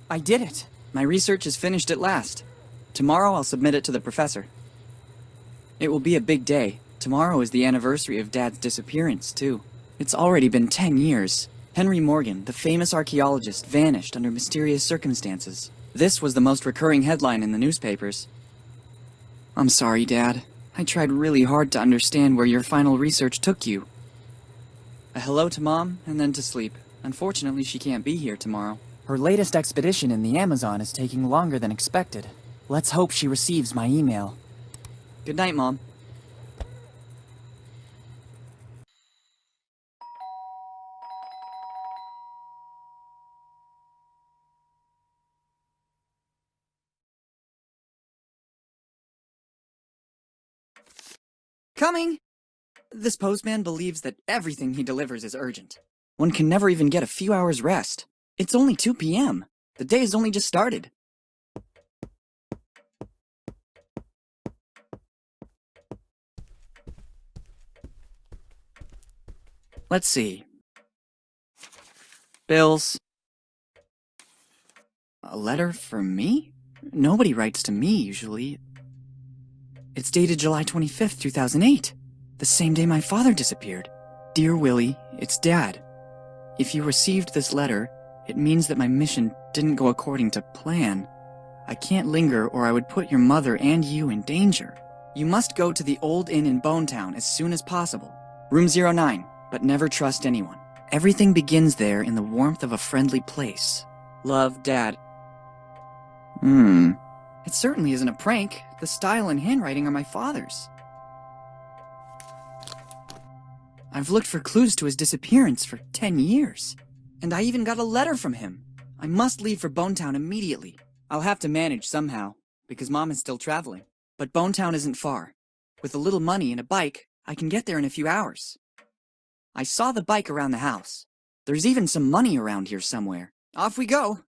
I did it! My research is finished at last. Tomorrow I'll submit it to the professor. It will be a big day. Tomorrow is the anniversary of Dad's disappearance, too. It's already been 10 years. Henry Morgan, the famous archaeologist, vanished under mysterious circumstances. This was the most recurring headline in the newspapers. I'm sorry, Dad. I tried really hard to understand where your final research took you. A hello to Mom, and then to sleep. Unfortunately, she can't be here tomorrow. Her latest expedition in the Amazon is taking longer than expected. Let's hope she receives my email. Good night, Mom. Coming! This postman believes that everything he delivers is urgent. One can never even get a few hours rest. It's only 2 p.m. The day has only just started. Let's see. Bills. A letter for me? Nobody writes to me, usually. It's dated July 25th, 2008. The same day my father disappeared. Dear Willy, it's Dad. If you received this letter, it means that my mission didn't go according to plan. I can't linger or I would put your mother and you in danger. You must go to the old inn in Bonetown as soon as possible. Room 09, but never trust anyone. Everything begins there in the warmth of a friendly place. Love, Dad. It certainly isn't a prank. The style and handwriting are my father's. I've looked for clues to his disappearance for 10 years. And I even got a letter from him. I must leave for Bonetown immediately. I'll have to manage somehow, because Mom is still traveling. But Bonetown isn't far. With a little money and a bike, I can get there in a few hours. I saw the bike around the house. There's even some money around here somewhere. Off we go!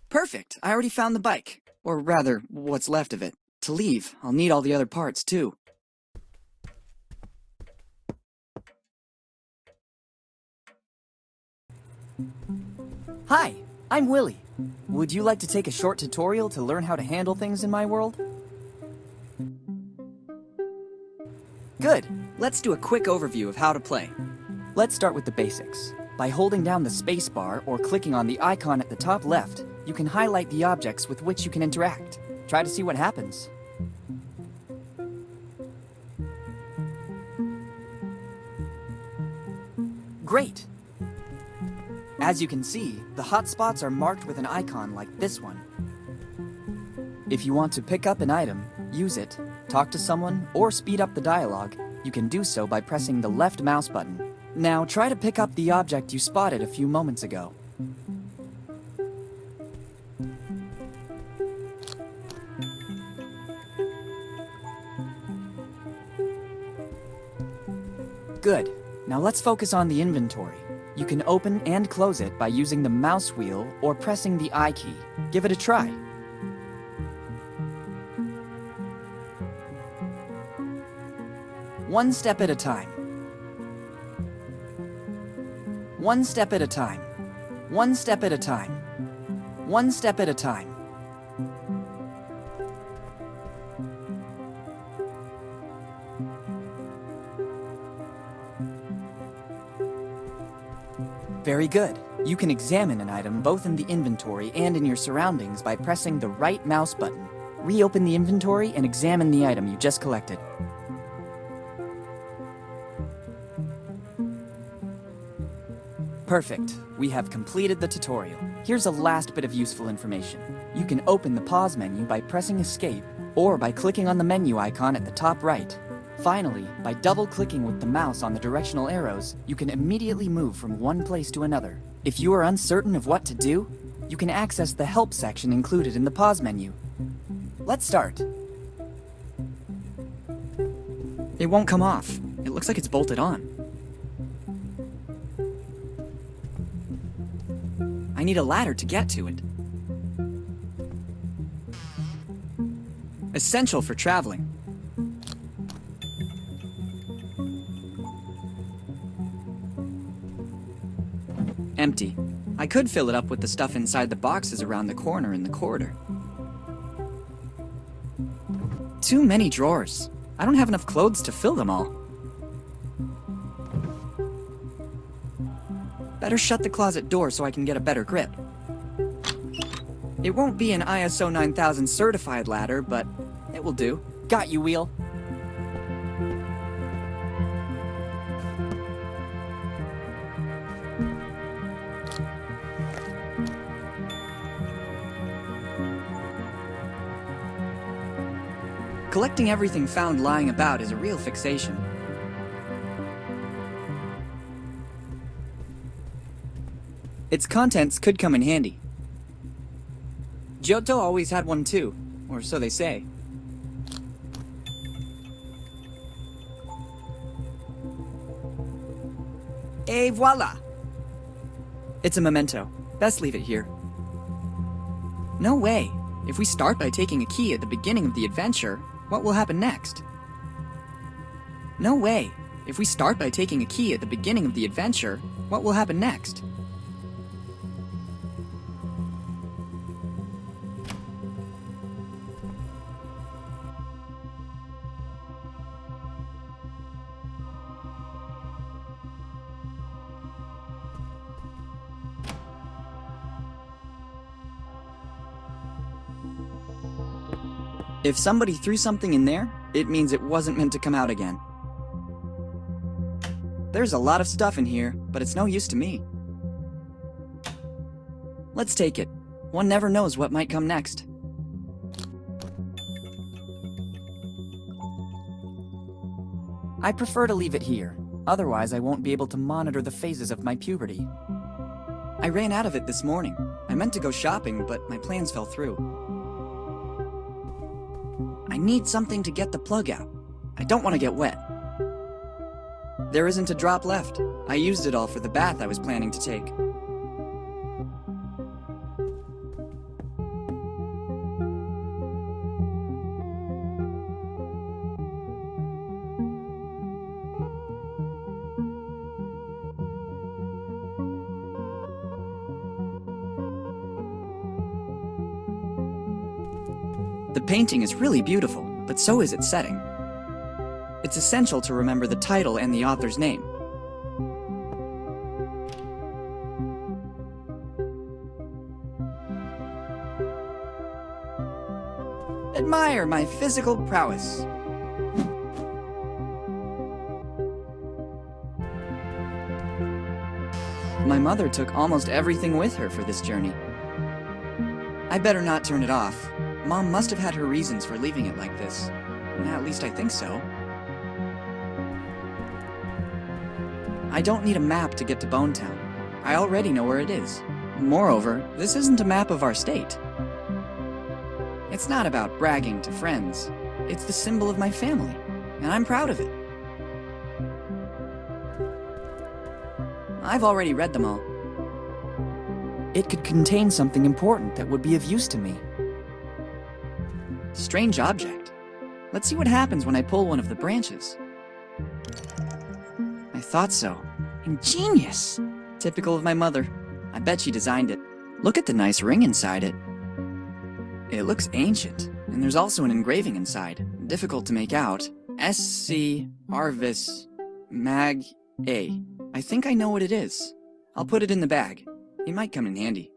Perfect, I already found the bike. Or rather, what's left of it. To leave, I'll need all the other parts too. Hi, I'm Willy. Would you like to take a short tutorial to learn how to handle things in my world? Good. Let's do a quick overview of how to play. Let's start with the basics. By holding down the space bar or clicking on the icon at the top left, you can highlight the objects with which you can interact. Try to see what happens. Great! As you can see, the hotspots are marked with an icon like this one. If you want to pick up an item, use it, talk to someone, or speed up the dialogue, you can do so by pressing the left mouse button. Now try to pick up the object you spotted a few moments ago. Good. Now let's focus on the inventory. You can open and close it by using the mouse wheel or pressing the I key. Give it a try. One step at a time. One step at a time. One step at a time. One step at a time. Very good. You can examine an item both in the inventory and in your surroundings by pressing the right mouse button. Reopen the inventory and examine the item you just collected. Perfect. We have completed the tutorial. Here's a last bit of useful information. You can open the pause menu by pressing Escape or by clicking on the menu icon at the top right. Finally, by double-clicking with the mouse on the directional arrows, you can immediately move from one place to another. If you are uncertain of what to do, you can access the Help section included in the pause menu. Let's start. It won't come off. It looks like it's bolted on. I need a ladder to get to it. Essential for traveling. Empty. I could fill it up with the stuff inside the boxes around the corner in the corridor. Too many drawers. I don't have enough clothes to fill them all. Better shut the closet door so I can get a better grip. It won't be an ISO 9000 certified ladder, but it will do. Got you, Wheel. Collecting everything found lying about is a real fixation. Its contents could come in handy. Giotto always had one too, or so they say. Et voila! It's a memento. Best leave it here. No way. If we start by taking a key at the beginning of the adventure, what will happen next? No way. If we start by taking a key at the beginning of the adventure, what will happen next? If somebody threw something in there, it means it wasn't meant to come out again. There's a lot of stuff in here, but it's no use to me. Let's take it. One never knows what might come next. I prefer to leave it here. Otherwise, I won't be able to monitor the phases of my puberty. I ran out of it this morning. I meant to go shopping, but my plans fell through. I need something to get the plug out. I don't want to get wet. There isn't a drop left. I used it all for the bath I was planning to take. The painting is really beautiful, but so is its setting. It's essential to remember the title and the author's name. Admire my physical prowess. My mother took almost everything with her for this journey. I better not turn it off. Mom must have had her reasons for leaving it like this. At least I think so. I don't need a map to get to Bone Town. I already know where it is. Moreover, this isn't a map of our state. It's not about bragging to friends. It's the symbol of my family, and I'm proud of it. I've already read them all. It could contain something important that would be of use to me. Strange object. Let's see what happens when I pull one of the branches. I thought so. Ingenious! Typical of my mother. I bet she designed it. Look at the nice ring inside it. It looks ancient, and there's also an engraving inside. Difficult to make out. SC Arvis Mag A. I think I know what it is. I'll put it in the bag. It might come in handy.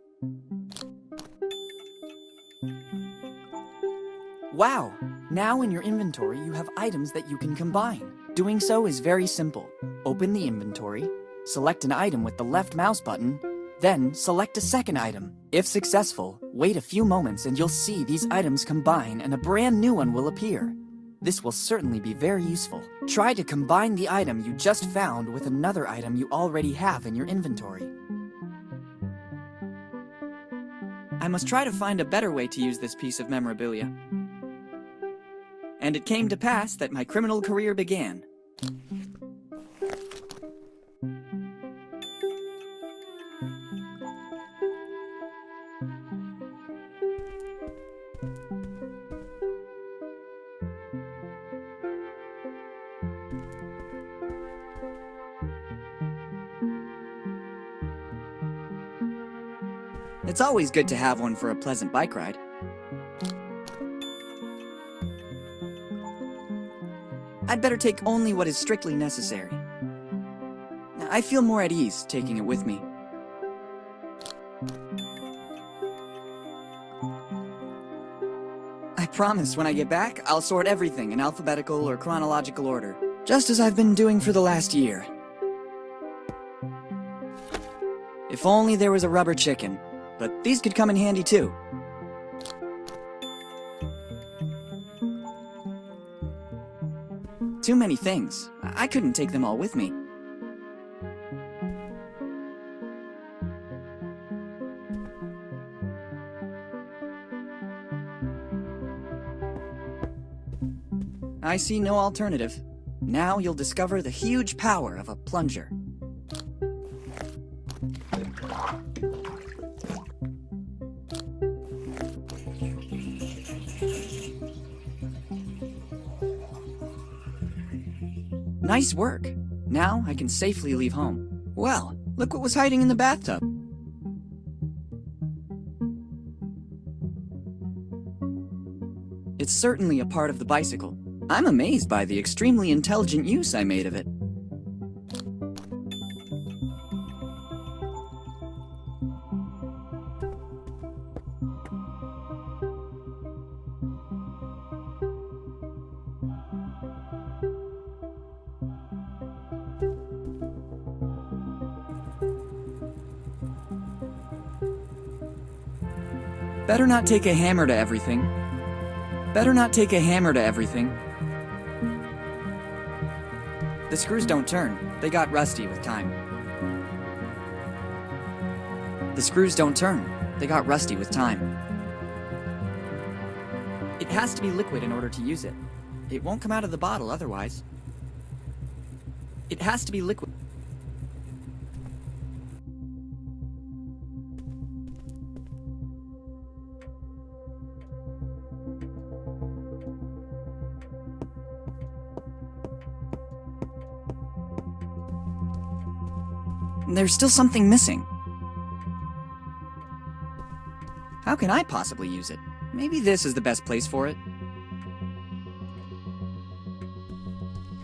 Wow! Now in your inventory you have items that you can combine. Doing so is very simple. Open the inventory, select an item with the left mouse button, then select a second item. If successful, wait a few moments and you'll see these items combine and a brand new one will appear. This will certainly be very useful. Try to combine the item you just found with another item you already have in your inventory. I must try to find a better way to use this piece of memorabilia. And it came to pass that my criminal career began. It's always good to have one for a pleasant bike ride. I'd better take only what is strictly necessary. I feel more at ease taking it with me. I promise when I get back, I'll sort everything in alphabetical or chronological order, just as I've been doing for the last year. If only there was a rubber chicken, but these could come in handy too. Too many things. I couldn't take them all with me. I see no alternative. Now you'll discover the huge power of a plunger. Nice work. Now I can safely leave home. Well, look what was hiding in the bathtub. It's certainly a part of the bicycle. I'm amazed by the extremely intelligent use I made of it. Better not take a hammer to everything. Better not take a hammer to everything. The screws don't turn. They got rusty with time. The screws don't turn. They got rusty with time. It has to be liquid in order to use it. It won't come out of the bottle otherwise. It has to be liquid. There's still something missing. How can I possibly use it? Maybe this is the best place for it.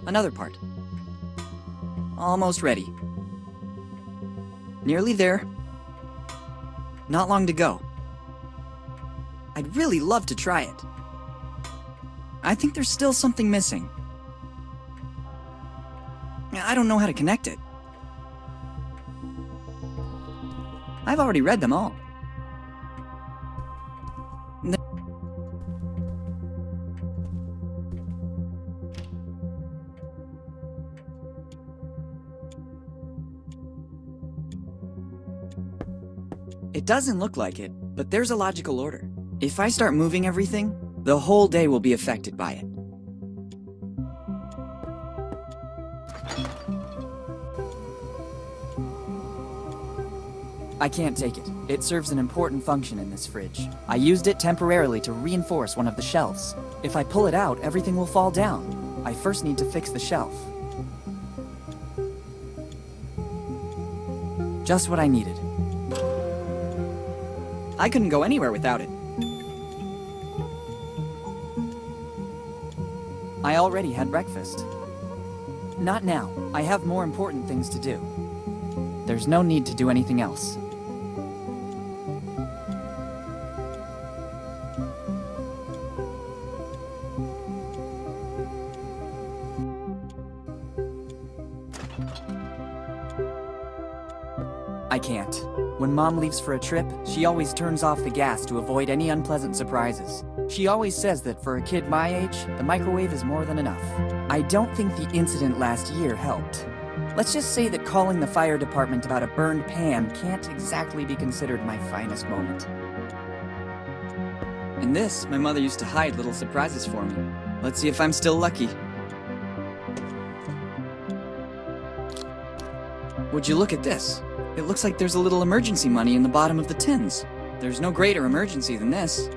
Another part. Almost ready. Nearly there. Not long to go. I'd really love to try it. I think there's still something missing. I don't know how to connect it. I've already read them all. It doesn't look like it, but there's a logical order. If I start moving everything, the whole day will be affected by it. I can't take it. It serves an important function in this fridge. I used it temporarily to reinforce one of the shelves. If I pull it out, everything will fall down. I first need to fix the shelf. Just what I needed. I couldn't go anywhere without it. I already had breakfast. Not now. I have more important things to do. There's no need to do anything else. I can't. When Mom leaves for a trip, she always turns off the gas to avoid any unpleasant surprises. She always says that for a kid my age, the microwave is more than enough. I don't think the incident last year helped. Let's just say that calling the fire department about a burned pan can't exactly be considered my finest moment. In this, my mother used to hide little surprises for me. Let's see if I'm still lucky. Would you look at this? It looks like there's a little emergency money in the bottom of the tins. There's no greater emergency than this.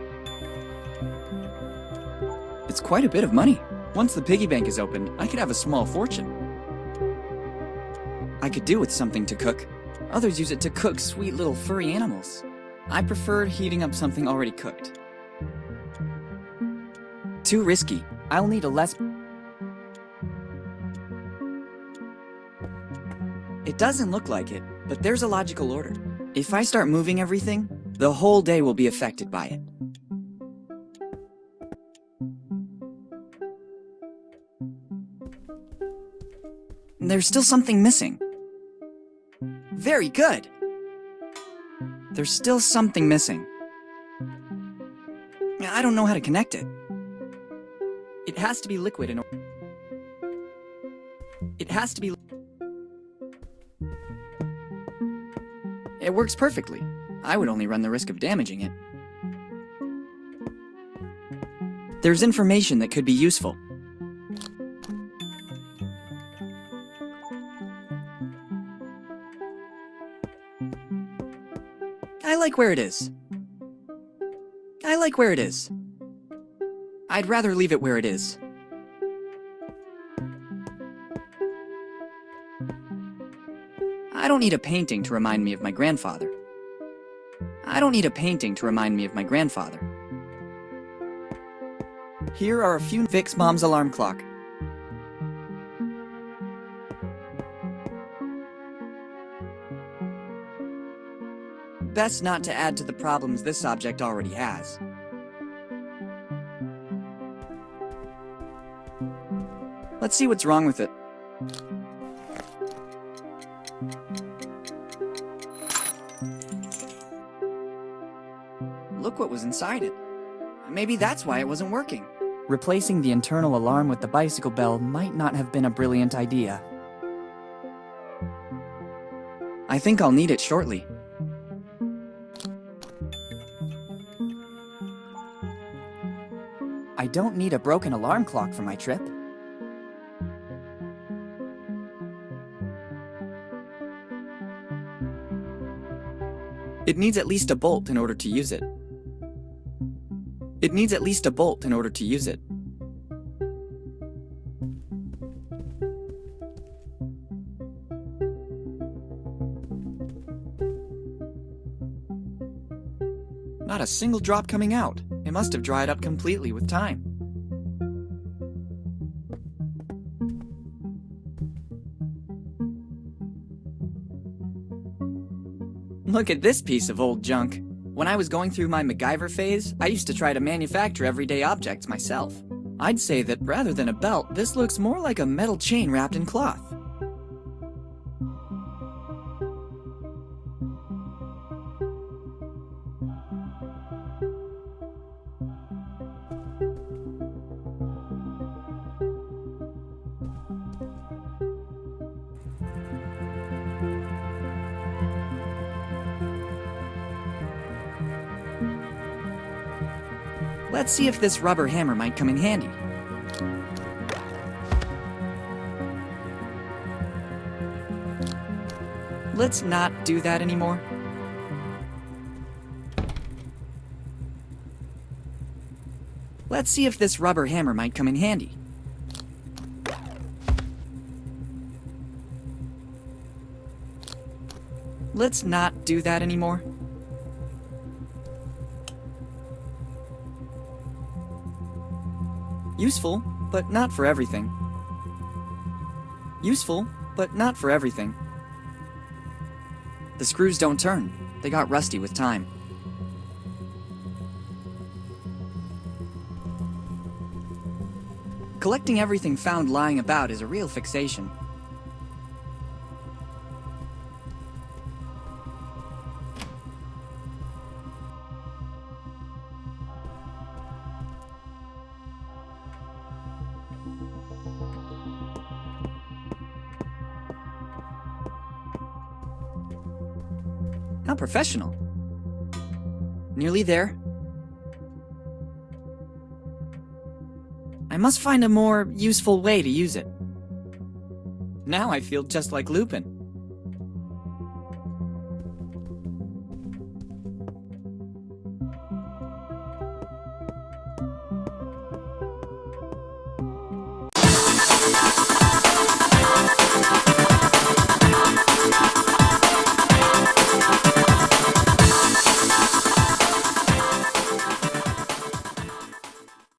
It's quite a bit of money. Once the piggy bank is opened, I could have a small fortune. I could do with something to cook. Others use it to cook sweet little furry animals. I prefer heating up something already cooked. Too risky. I'll need a less... It doesn't look like it, but there's a logical order. If I start moving everything, the whole day will be affected by it. There's still something missing. Very good! There's still something missing. I don't know how to connect it. It has to be liquid in order. It has to be... It works perfectly. I would only run the risk of damaging it. There's information that could be useful. I like where it is. I like where it is. I'd rather leave it where it is. I don't need a painting to remind me of my grandfather. I don't need a painting to remind me of my grandfather. Here are a few... Fix Mom's alarm clock. Best not to add to the problems this object already has. Let's see what's wrong with it. Look what was inside it. Maybe that's why it wasn't working. Replacing the internal alarm with the bicycle bell might not have been a brilliant idea. I think I'll need it shortly. I don't need a broken alarm clock for my trip. It needs at least a bolt in order to use it. It needs at least a bolt in order to use it. Not a single drop coming out. It must have dried up completely with time. Look at this piece of old junk. When I was going through my MacGyver phase, I used to try to manufacture everyday objects myself. I'd say that rather than a belt, this looks more like a metal chain wrapped in cloth. Let's see if this rubber hammer might come in handy. Let's not do that anymore. Let's see if this rubber hammer might come in handy. Let's not do that anymore. Useful, but not for everything. Useful, but not for everything. The screws don't turn. They got rusty with time. Collecting everything found lying about is a real fixation. How professional. Nearly there. I must find a more useful way to use it. Now I feel just like Lupin.